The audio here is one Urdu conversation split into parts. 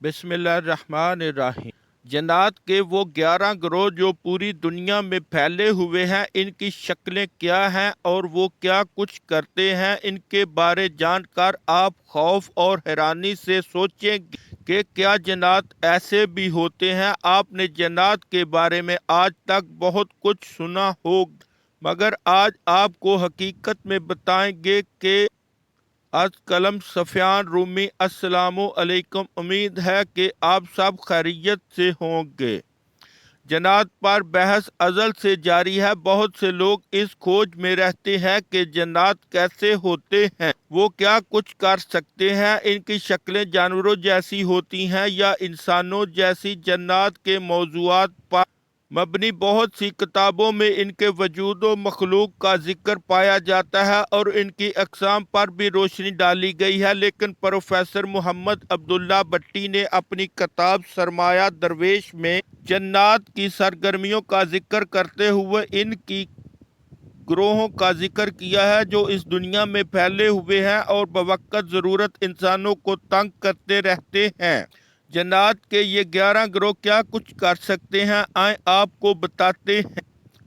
بسم اللہ الرحمن الرحیم۔ جنات کے وہ 11 گروہ جو پوری دنیا میں پھیلے ہوئے ہیں، ان کی شکلیں کیا ہیں اور وہ کیا کچھ کرتے ہیں، ان کے بارے جان کر آپ خوف اور حیرانی سے سوچیں گے کہ کیا جنات ایسے بھی ہوتے ہیں۔ آپ نے جنات کے بارے میں آج تک بہت کچھ سنا ہوگا، مگر آج آپ کو حقیقت میں بتائیں گے کہ از قلم سفیان رومی۔ السلام علیکم، امید ہے کہ آپ سب خیریت سے ہوں گے۔ جنات پر بحث ازل سے جاری ہے۔ بہت سے لوگ اس کھوج میں رہتے ہیں کہ جنات کیسے ہوتے ہیں، وہ کیا کچھ کر سکتے ہیں، ان کی شکلیں جانوروں جیسی ہوتی ہیں یا انسانوں جیسی۔ جنات کے موضوعات پر مبنی بہت سی کتابوں میں ان کے وجود و مخلوق کا ذکر پایا جاتا ہے اور ان کی اقسام پر بھی روشنی ڈالی گئی ہے، لیکن پروفیسر محمد عبداللہ بٹی نے اپنی کتاب سرمایہ درویش میں جنات کی سرگرمیوں کا ذکر کرتے ہوئے ان کی گروہوں کا ذکر کیا ہے جو اس دنیا میں پھیلے ہوئے ہیں اور بوقت ضرورت انسانوں کو تنگ کرتے رہتے ہیں۔ جنات کے یہ 11 گروہ کیا کچھ کر سکتے ہیں، آئیں آپ کو بتاتے ہیں۔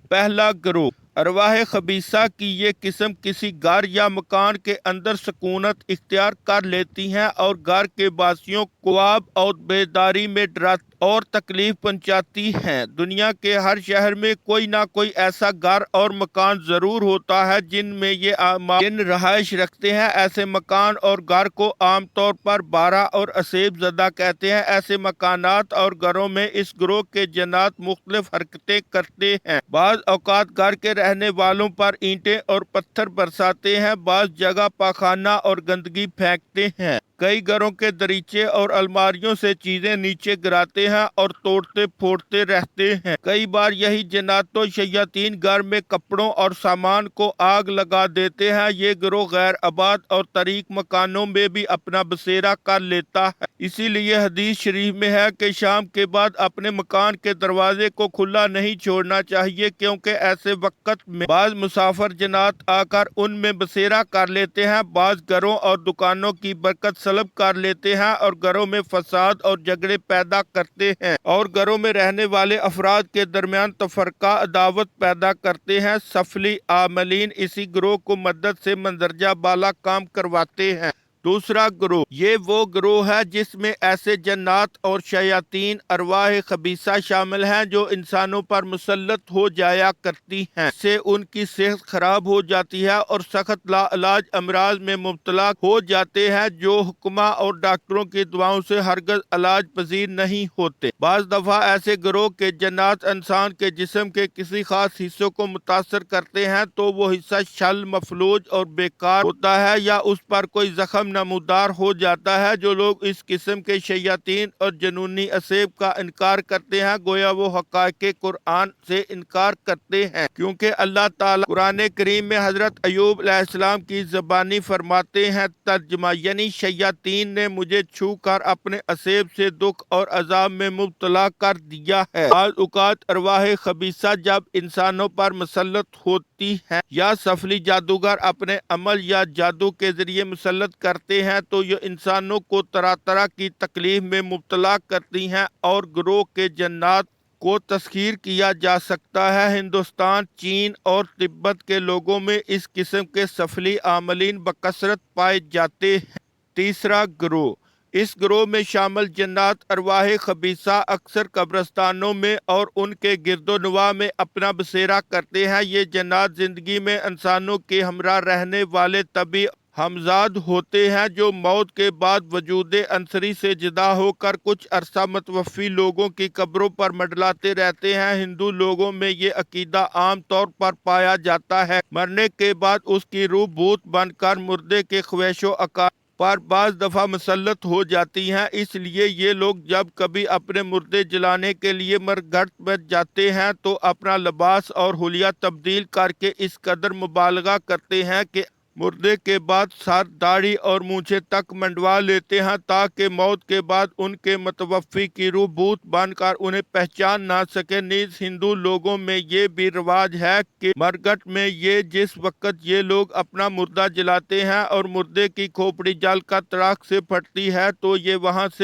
پہلا گروہ، ارواح خبیثہ کی یہ قسم کسی گھر یا مکان کے اندر سکونت اختیار کر لیتی ہیں اور گھر کے باشندوں کو خواب اور بیداری میں ڈراتی اور تکلیف پہنچاتی ہیں۔ دنیا کے ہر شہر میں کوئی نہ کوئی ایسا گھر اور مکان ضرور ہوتا ہے جن میں یہ جن رہائش رکھتے ہیں۔ ایسے مکان اور گھر کو عام طور پر بارہ اور عصیب زدہ کہتے ہیں۔ ایسے مکانات اور گھروں میں اس گروہ کے جنات مختلف حرکتیں کرتے ہیں۔ بعض اوقات گھر کے رہنے والوں پر اینٹیں اور پتھر برساتے ہیں، بعض جگہ پاخانہ اور گندگی پھینکتے ہیں، کئی گھروں کے دریچے اور الماریوں سے چیزیں نیچے گراتے ہیں اور توڑتے پھوڑتے رہتے ہیں۔ کئی بار یہی جنات و شیاطین گھر میں کپڑوں اور سامان کو آگ لگا دیتے ہیں۔ یہ گروہ غیر آباد اور تاریک مکانوں میں بھی اپنا بسیرا کر لیتا ہے۔ اسی لیے حدیث شریف میں ہے کہ شام کے بعد اپنے مکان کے دروازے کو کھلا نہیں چھوڑنا چاہیے، کیونکہ ایسے وقت میں بعض مسافر جنات آ کر ان میں بسیرا کر لیتے ہیں، بعض گھروں اور دکانوں کی برکت سلب کر لیتے ہیں اور گھروں میں فساد اور جھگڑے پیدا کرتے ہیں اور گھروں میں رہنے والے افراد کے درمیان تفرقہ عداوت پیدا کرتے ہیں۔ سفلی عاملین اسی گروہ کو مدد سے مندرجہ بالا کام کرواتے ہیں۔ دوسرا گروہ، یہ وہ گروہ ہے جس میں ایسے جنات اور شیاطین ارواح خبیثہ شامل ہیں جو انسانوں پر مسلط ہو جایا کرتی ہیں، اس سے ان کی صحت خراب ہو جاتی ہے اور سخت لا علاج امراض میں مبتلا ہو جاتے ہیں جو حکماء اور ڈاکٹروں کی دواؤں سے ہرگز علاج پذیر نہیں ہوتے۔ بعض دفعہ ایسے گروہ کے جنات انسان کے جسم کے کسی خاص حصوں کو متاثر کرتے ہیں تو وہ حصہ شل، مفلوج اور بیکار ہوتا ہے یا اس پر کوئی زخم نمودار ہو جاتا ہے۔ جو لوگ اس قسم کے شیاطین اور جنونی عصیب کا انکار کرتے ہیں، گویا وہ حقائق قرآن سے انکار کرتے ہیں، کیونکہ اللہ تعالیٰ قرآن کریم میں حضرت ایوب علیہ السلام کی زبانی فرماتے ہیں، ترجمہ یعنی شیاطین نے مجھے چھو کر اپنے عصیب سے دکھ اور عذاب میں مبتلا کر دیا ہے۔ بعض اوقات ارواح خبیثہ جب انسانوں پر مسلط ہوتی ہیں یا سفلی جادوگر اپنے عمل یا جادو کے ذریعے مسلط کرتے ہیں تو یہ انسانوں کو طرح طرح کی تکلیف میں مبتلا کرتی ہیں اور گروہ کے جنات کو تسخیر کیا جا سکتا ہے۔ ہندوستان، چین اور تبت کے لوگوں میں اس قسم کے سفلی عاملین بکثرت پائے جاتے ہیں۔ تیسرا گروہ، اس گروہ میں شامل جنات ارواح خبیثہ اکثر قبرستانوں میں اور ان کے گرد و نواح میں اپنا بسیرا کرتے ہیں۔ یہ جنات زندگی میں انسانوں کے ہمراہ رہنے والے طبی ہمزاد ہوتے ہیں جو موت کے بعد وجود عنصری سے جدا ہو کر کچھ عرصہ متوفی لوگوں کی قبروں پر منڈلاتے رہتے ہیں۔ ہندو لوگوں میں یہ عقیدہ عام طور پر پایا جاتا ہے مرنے کے بعد اس کی روح بھوت بن کر مردے کے خواہش و عقائد پر بعض دفعہ مسلط ہو جاتی ہیں۔ اس لیے یہ لوگ جب کبھی اپنے مردے جلانے کے لیے مرگھٹ میں جاتے ہیں تو اپنا لباس اور حلیہ تبدیل کر کے اس قدر مبالغہ کرتے ہیں کہ مردے کے بعد سر، داڑھی اور مونچھیں تک منڈوا لیتے ہیں تاکہ موت کے بعد ان کے متوفی کی روح بھوت بن کر انہیں پہچان نہ سکے۔ نیز ہندو لوگوں میں یہ بھی رواج ہے کہ مرگھٹ میں جس وقت یہ لوگ اپنا مردہ جلاتے ہیں اور مردے کی کھوپڑی جل کر تڑاک سے پھٹتی ہے تو یہ وہاں سے